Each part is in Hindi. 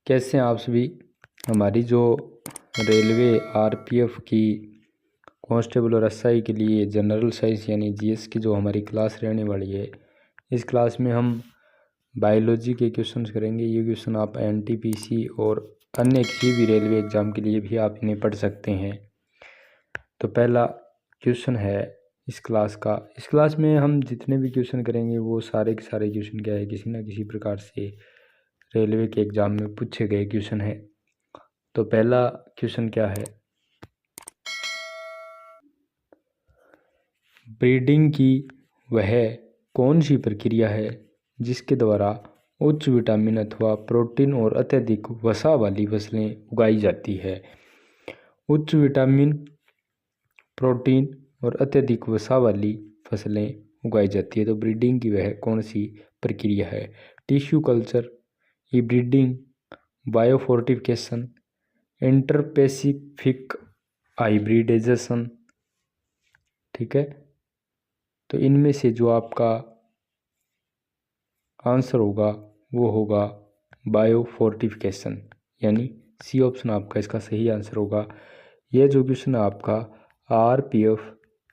कैसे हैं आप सभी। हमारी जो रेलवे आरपीएफ की कांस्टेबल और एसआई के लिए जनरल साइंस यानी जीएस की जो हमारी क्लास रहने वाली है, इस क्लास में हम बायोलॉजी के क्वेश्चंस करेंगे। ये क्वेश्चन आप एनटीपीसी और अन्य किसी भी रेलवे एग्ज़ाम के लिए भी आप इन्हें पढ़ सकते हैं। तो पहला क्वेश्चन है इस क्लास में हम जितने भी क्वेश्चन करेंगे वो सारे के सारे क्वेश्चन क्या है, किसी न किसी प्रकार से रेलवे के एग्ज़ाम में पूछे गए क्वेश्चन है। तो पहला क्वेश्चन क्या है, ब्रीडिंग की वह कौन सी प्रक्रिया है जिसके द्वारा उच्च विटामिन अथवा प्रोटीन और अत्यधिक वसा वाली फसलें उगाई जाती है। उच्च विटामिन, प्रोटीन और अत्यधिक वसा वाली फसलें उगाई जाती है। तो ब्रीडिंग की वह कौन सी प्रक्रिया है? Tissue culture, breeding, biofortification, interspecific hybridisation. ठीक है, तो इनमें से जो आपका आंसर होगा वो होगा बायोफोर्टिफिकेशन, यानी सी ऑप्शन आपका इसका सही आंसर होगा। यह जो क्वेश्चन आपका आरपीएफ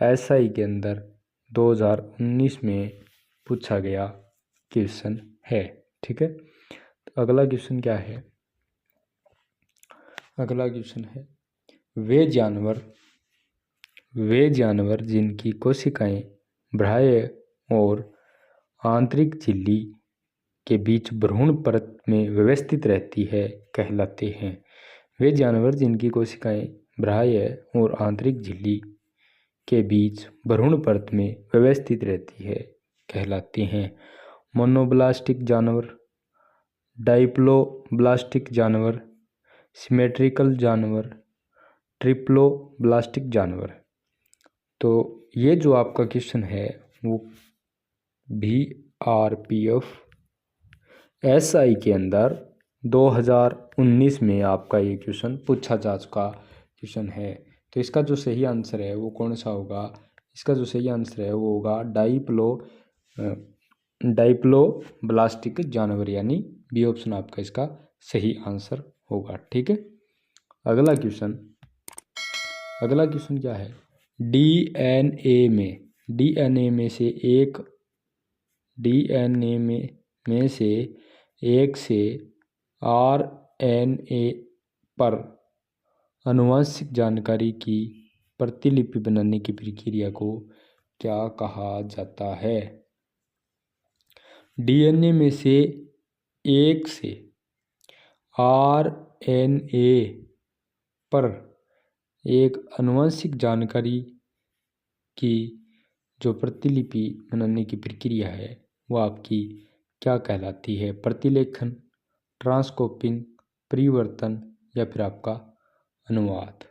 एसआई के अंदर 2019 में पूछा गया क्वेश्चन है। ठीक है, तो अगला क्वेश्चन क्या है? अगला क्वेश्चन है, वे जानवर जिनकी कोशिकाएं बाह्य और आंतरिक झिल्ली के बीच भ्रूण परत में व्यवस्थित रहती है कहलाते हैं। वे जानवर जिनकी कोशिकाएं बाह्य और आंतरिक झिल्ली के बीच भ्रूण परत में व्यवस्थित रहती है कहलाते हैं। मोनोब्लास्टिक जानवर, डाइप्लोब्लास्टिक जानवर, सिमेट्रिकल जानवर, ट्रिप्लोब्लास्टिक जानवर। तो ये जो आपका क्वेश्चन है वो भी आरपीएफ एसआई के अंदर 2019 में आपका ये क्वेश्चन पूछा जा चुका क्वेश्चन है। तो इसका जो सही आंसर है वो कौन सा होगा? इसका जो सही आंसर है वो होगा डाइप्लोब्लास्टिक जानवर, यानी बी ऑप्शन आपका इसका सही आंसर होगा। ठीक है, अगला क्वेश्चन क्या है? डीएनए में से एक से आरएनए पर आनुवंशिक जानकारी की प्रतिलिपि बनाने की प्रक्रिया को क्या कहा जाता है? डीएनए में से एक से आरएनए पर एक आनुवंशिक जानकारी की जो प्रतिलिपि बनाने की प्रक्रिया है वो आपकी क्या कहलाती है? प्रतिलेखन, ट्रांसक्रिप्शन, परिवर्तन या फिर आपका अनुवाद।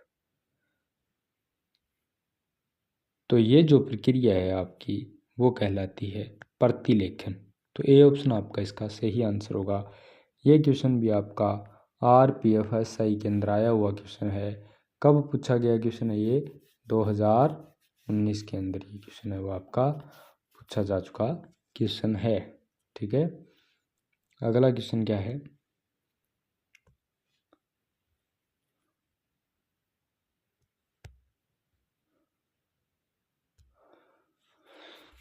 तो ये जो प्रक्रिया है आपकी वो कहलाती है प्रतिलेखन। तो ए ऑप्शन आपका इसका सही आंसर होगा। ये क्वेश्चन भी आपका आरपीएफ एसआई के अंदर आया हुआ क्वेश्चन है। कब पूछा गया क्वेश्चन है ये? 2019 के अंदर ये क्वेश्चन है वो आपका पूछा जा चुका क्वेश्चन है। ठीक है, अगला क्वेश्चन क्या है?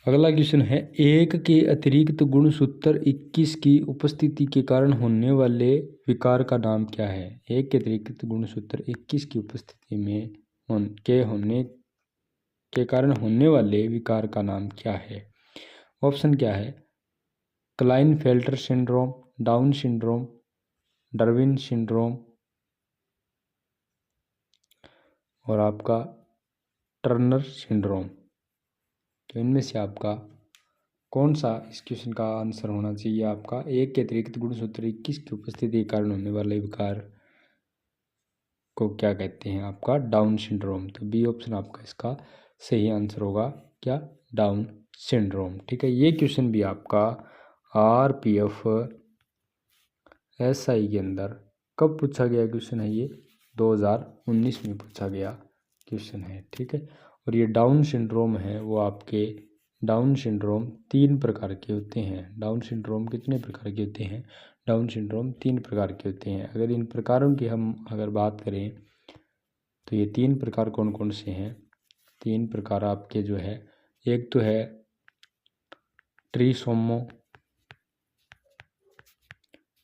अगला क्वेश्चन है, एक के अतिरिक्त गुणसूत्र 21 की उपस्थिति के कारण होने वाले विकार का नाम क्या है? एक के अतिरिक्त गुणसूत्र 21 की उपस्थिति में होने के कारण होने वाले विकार का नाम क्या है? ऑप्शन क्या है? Klinefelter syndrome, down syndrome, Darwin syndrome और आपका टर्नर सिंड्रोम। तो इनमें से आपका कौन सा इस क्वेश्चन का आंसर होना चाहिए? आपका एक के अतिरिक्त गुणसूत्र 21 की उपस्थिति के कारण होने वाले विकार को क्या कहते हैं? आपका डाउन सिंड्रोम। तो बी ऑप्शन आपका इसका सही आंसर होगा, क्या? Down syndrome. ठीक है, ये क्वेश्चन भी आपका आरपीएफ एसआई के अंदर कब पूछा गया क्वेश्चन है? ये 2019 में पूछा गया क्वेश्चन है। ठीक है, और ये डाउन सिंड्रोम है वो आपके डाउन सिंड्रोम 3 प्रकार के होते हैं। डाउन सिंड्रोम कितने प्रकार के होते हैं? डाउन सिंड्रोम 3 प्रकार के होते हैं। अगर इन प्रकारों की हम अगर बात करें तो ये 3 प्रकार कौन कौन से हैं? 3 प्रकार आपके जो है, एक तो है ट्रिसोमो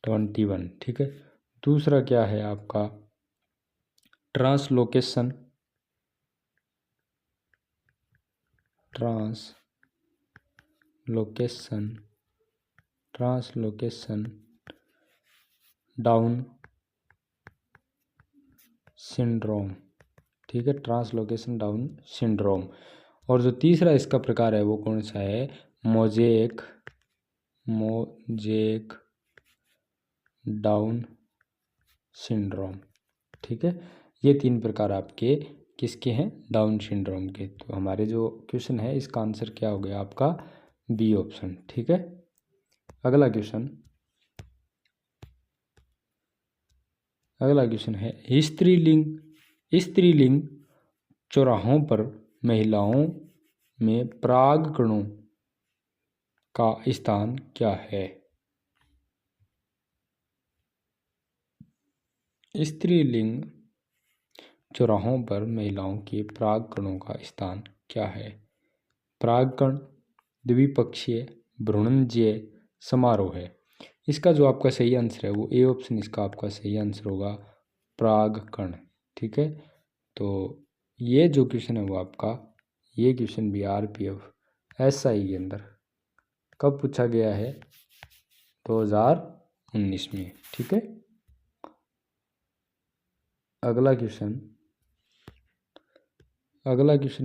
21, ठीक है। दूसरा क्या है आपका ट्रांसलोकेशन डाउन सिंड्रोम, ठीक है, ट्रांसलोकेशन डाउन सिंड्रोम। और जो तीसरा इसका प्रकार है वो कौन सा है? मोजेक डाउन सिंड्रोम, ठीक है। ये 3 प्रकार आपके किसके हैं? डाउन सिंड्रोम के। तो हमारे जो क्वेश्चन है इसका आंसर क्या हो गया आपका? बी ऑप्शन, ठीक है। अगला क्वेश्चन है स्त्रीलिंग चौराहों पर महिलाओं में परागकणों का स्थान क्या है? स्त्रीलिंग चौराहों पर महिलाओं के परागकणों का स्थान क्या है? परागकण, द्विपक्षीय, भ्रूणजय समारोह है। इसका जो आपका सही आंसर है वो ए ऑप्शन इसका आपका सही आंसर होगा, परागकण, ठीक है। तो ये जो क्वेश्चन है वो आपका, ये क्वेश्चन भी आरपीएफ एसआई के अंदर कब पूछा गया है? 2019 में, ठीक है। अगला क्वेश्चन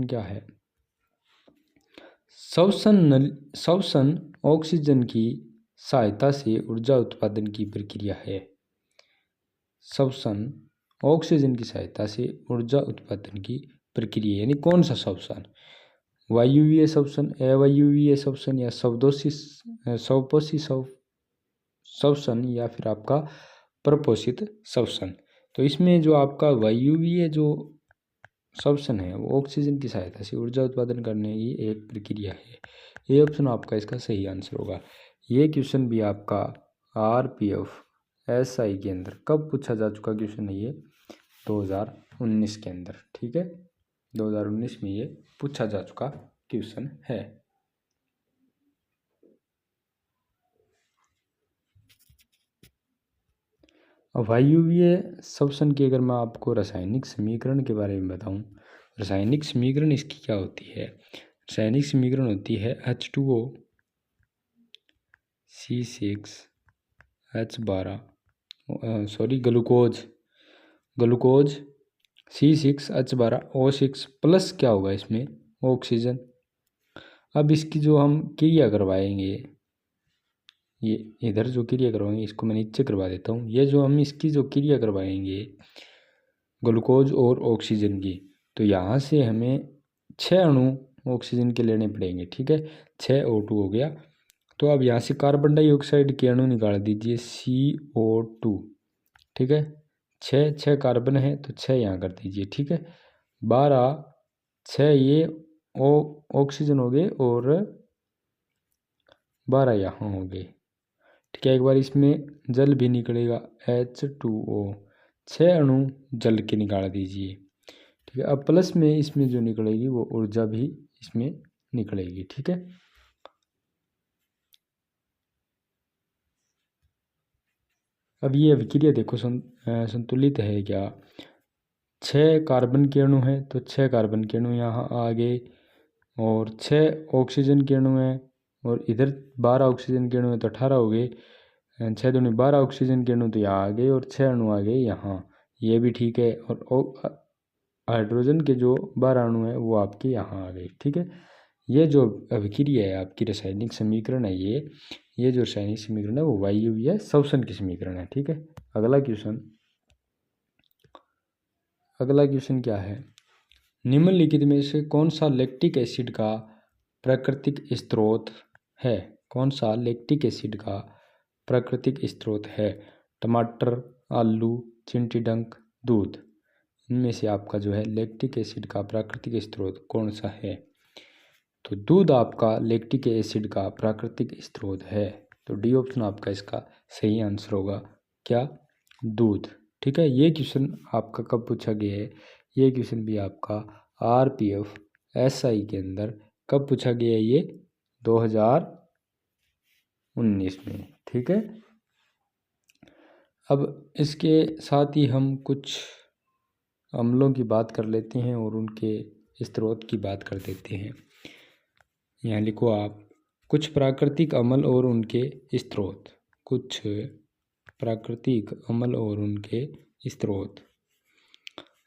क्या है? श्वसन ऑक्सीजन की सहायता से ऊर्जा उत्पादन की प्रक्रिया है। श्वसन ऑक्सीजन की सहायता से ऊर्जा उत्पादन की प्रक्रिया यानी कौन सा श्वसन? वायुवीय श्वसन, अवायुवीय श्वसन या स्वपोषी श्वसन या फिर आपका प्रपोषित श्वसन। तो इसमें जो आपका वायुवीय जो श्वसन है वो ऑक्सीजन की सहायता से ऊर्जा उत्पादन करने की एक प्रक्रिया है। ये ऑप्शन आपका इसका सही आंसर होगा। ये क्वेश्चन भी आपका आरपीएफ एसआई के अंदर कब पूछा जा चुका क्वेश्चन है? ये 2019 के अंदर, ठीक है। 2019 में ये पूछा जा चुका क्वेश्चन है। वायुवीय श्वसन की अगर मैं आपको रासायनिक समीकरण के बारे में बताऊं, रासायनिक समीकरण इसकी क्या होती है? रासायनिक समीकरण होती है H2O C6H12 glucose C6H12O6 plus क्या होगा इसमें? ऑक्सीजन। अब इसकी जो हम क्रिया करवाएंगे, ये इधर जो क्रिया करवाएंगे इसको मैं नीचे करवा देता हूँ। ये जो हम इसकी जो क्रिया करवाएंगे ग्लूकोज और ऑक्सीजन की, तो यहाँ से हमें 6 अणु ऑक्सीजन के लेने पड़ेंगे, ठीक है। 6 O2 हो गया। तो अब यहाँ से कार्बन डाइऑक्साइड के अणु निकाल दीजिए CO2, ठीक है। 6 कार्बन है तो 6 यहाँ कर दीजिए, ठीक है। 12 6 ये ऑक्सीजन हो गए और 12 यहाँ हो गए, ठीक है। एक बार इसमें जल भी निकलेगा H2O, 6 अणु जल के निकाल दीजिए, ठीक है। अब प्लस में इसमें जो निकलेगी वो ऊर्जा भी इसमें निकलेगी, ठीक है। अब ये अभिक्रिया देखो संतुलित है क्या? 6 कार्बन के अणु हैं तो 6 कार्बन के अणु यहाँ आ गए और 6 ऑक्सीजन के अणु हैं और इधर 12 ऑक्सीजन के अणु हैं तो 18 हो गए। 6 दूनी 12 ऑक्सीजन के अणु तो यहाँ आ गए और 6 अणु आ गए यहाँ, ये भी ठीक है। और हाइड्रोजन के जो 12 अणु हैं वो आपके यहाँ आ गए, ठीक है। ये जो अभिक्रिया है आपकी रासायनिक समीकरण है, ये जो रासायनिक समीकरण है वो वायुवीय श्वसन की समीकरण है, ठीक है। अगला क्वेश्चन क्या है? निम्नलिखित में से कौन सा लैक्टिक एसिड का प्राकृतिक स्रोत है? कौन सा लैक्टिक एसिड का प्राकृतिक स्रोत है? टमाटर, आलू, चिंटीडंक, दूध। इनमें से आपका जो है लैक्टिक एसिड का प्राकृतिक स्रोत कौन सा है? तो दूध आपका लैक्टिक एसिड का प्राकृतिक स्रोत है। तो डी ऑप्शन आपका इसका सही आंसर होगा, क्या, दूध। ठीक है, ये क्वेश्चन आपका कब पूछा गया है, ये क्वेश्चन भी आपका आरपीएफ एसआई के अंदर कब पूछा गया है, ये 2019 में। ठीक है, अब इसके साथ ही हम कुछ अम्लों की बात कर लेते हैं और उनके स्रोत की बात कर देते हैं। यहाँ लिखो आप, कुछ प्राकृतिक अम्ल और उनके स्रोत। कुछ प्राकृतिक अम्ल और उनके स्रोत।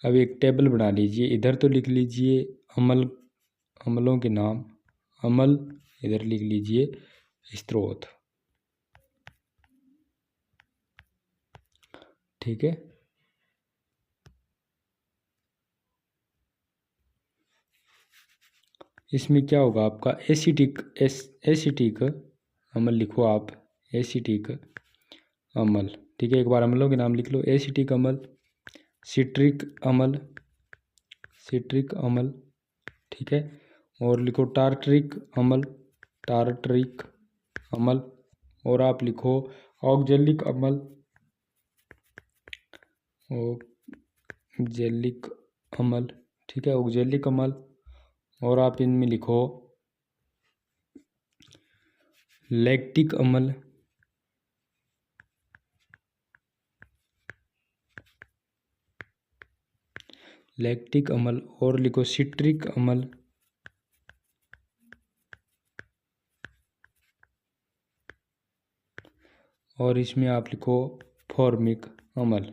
अब एक टेबल बना लीजिए, इधर तो लिख लीजिए अम्लों के नाम, अम्ल, इधर लिख लीजिए स्रोत। ठीक है, इसमें क्या होगा आपका एसिटिक अम्ल लिखो आप, एसिटिक अम्ल। ठीक है, एक बार अम्लों के नाम लिख लो, एसिटिक अम्ल, सिट्रिक अम्ल, सिट्रिक अम्ल। ठीक है, और लिखो टार्टरिक अम्ल, टार्टरिक अम्ल। और आप लिखो ऑक्जेलिक अम्ल, ऑक्जेलिक अम्ल। ठीक है, ऑक्जेलिक अम्ल। और आप इनमें लिखो लैक्टिक अम्ल, लैक्टिक अम्ल। और लिखो सिट्रिक अम्ल, और इसमें आप लिखो फॉर्मिक अम्ल।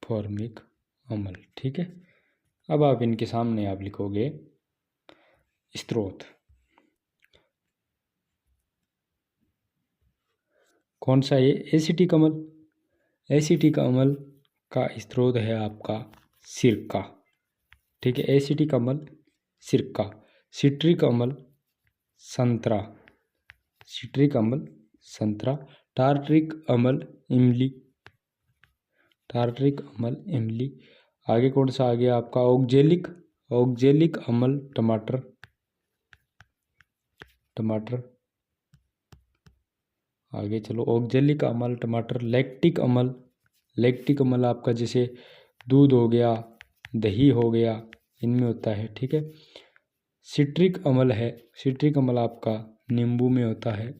फॉर्मिक अम्ल। ठीक है, अब आप इनके सामने आप लिखोगे स्रोत। कौन सा ये, एसिटिक अम्ल। एसिटिक अम्ल का स्रोत है आपका सिरका। ठीक है, एसिटिक अम्ल सिरका। सिट्रिक अम्ल संतरा, सिट्रिक अम्ल संतरा। टार्टरिक अम्ल इमली, टार्टरिक अम्ल इमली। आगे कौन सा आ गया आपका, ऑक्जेलिक, ऑक्जेलिक अम्ल टमाटर, टमाटर। आगे चलो, ऑक्जेलिक अम्ल टमाटर। लैक्टिक अम्ल, लैक्टिक अम्ल आपका जैसे दूध हो गया, दही हो गया, इनमें होता है। ठीक है, सिट्रिक अम्ल है, सिट्रिक अम्ल आपका नींबू में होता है।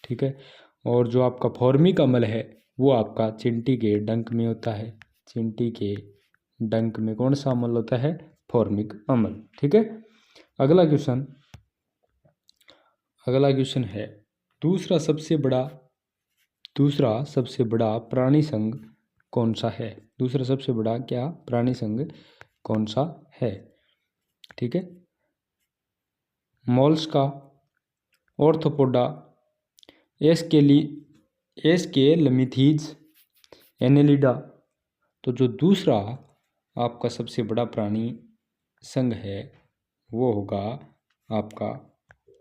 ठीक है, और जो आपका फॉर्मिक अम्ल है वो आपका चींटी के डंक में होता है। चींटी के डंक में कौन सा अम्ल होता है, फॉर्मिक अम्ल। ठीक है, अगला क्वेश्चन, अगला क्वेश्चन है, दूसरा सबसे बड़ा प्राणी संघ कौन सा है। दूसरा सबसे बड़ा क्या प्राणी संघ कौन सा है। ठीक है, मोलस्का, ऑर्थोपोडा, एस्केलमिथीज, एनेलिडा। तो जो दूसरा आपका सबसे बड़ा प्राणी संघ है वो होगा आपका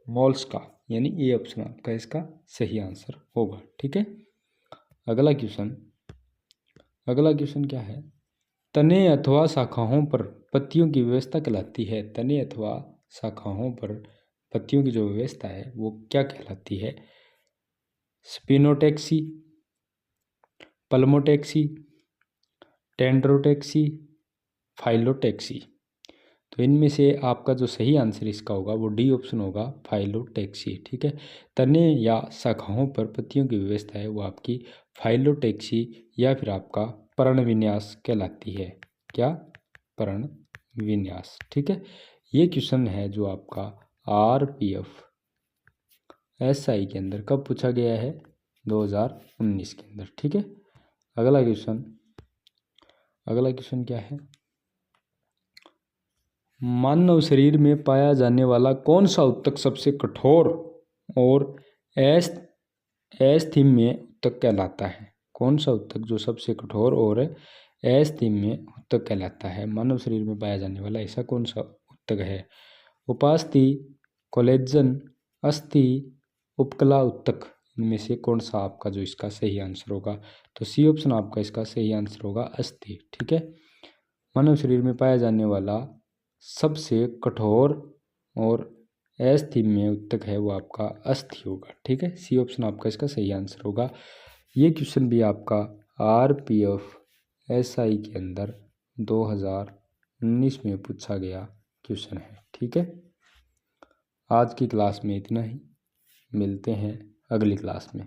मोलस्का, यानी ए ऑप्शन आपका इसका सही आंसर होगा। ठीक है, अगला क्वेश्चन, अगला क्वेश्चन क्या है, तने अथवा शाखाओं पर पत्तियों की व्यवस्था कहलाती है। तने अथवा शाखाओं पर पत्तियों की जो व्यवस्था है वो क्या कहलाती है, स्पिनोटेक्सी, पल्मोटेक्सी, टेंड्रोटेक्सी, फाइलोटेक्सी। तो इनमें से आपका जो सही आंसर इसका होगा वो डी ऑप्शन होगा, फाइलोटेक्सी। ठीक है, तने या शाखाओं पर पत्तियों की व्यवस्था है वो आपकी फाइलोटेक्सी या फिर आपका पर्ण विन्यास कहलाती है। क्या, पर्ण विन्यास। ठीक है, ये क्वेश्चन है जो आपका आरपीएफ एसआई के अंदर कब पूछा गया है, 2019 के अंदर। ठीक है, अगला क्वेश्चन, अगला क्वेश्चन क्या है, मानव शरीर में पाया जाने वाला कौन सा उत्तक सबसे कठोर और अस्थीम्य उत्तक कहलाता है। कौन सा उत्तक जो सबसे कठोर और अस्थीम्य उत्तक कहलाता है, मानव शरीर में पाया जाने वाला ऐसा कौन सा उत्तक है। उपास्थि, कोलेजन, अस्थि, उपकला उत्तक, इनमें से कौन सा आपका जो इसका सही आंसर होगा? तो सी ऑप्शन आपका इसका सही आंसर होगा, अस्थि। ठीक है, मानव शरीर में पाया जाने वाला सबसे कठोर और अस्थिम्य ऊतक है वो आपका अस्थि होगा। ठीक है, सी ऑप्शन आपका इसका सही आंसर होगा। ये क्वेश्चन भी आपका आरपीएफ एसआई के अंदर 2019 में पूछा गया क्वेश्चन है। ठीक है, आज की क्लास में इतना ही, मिलते हैं अगली क्लास में।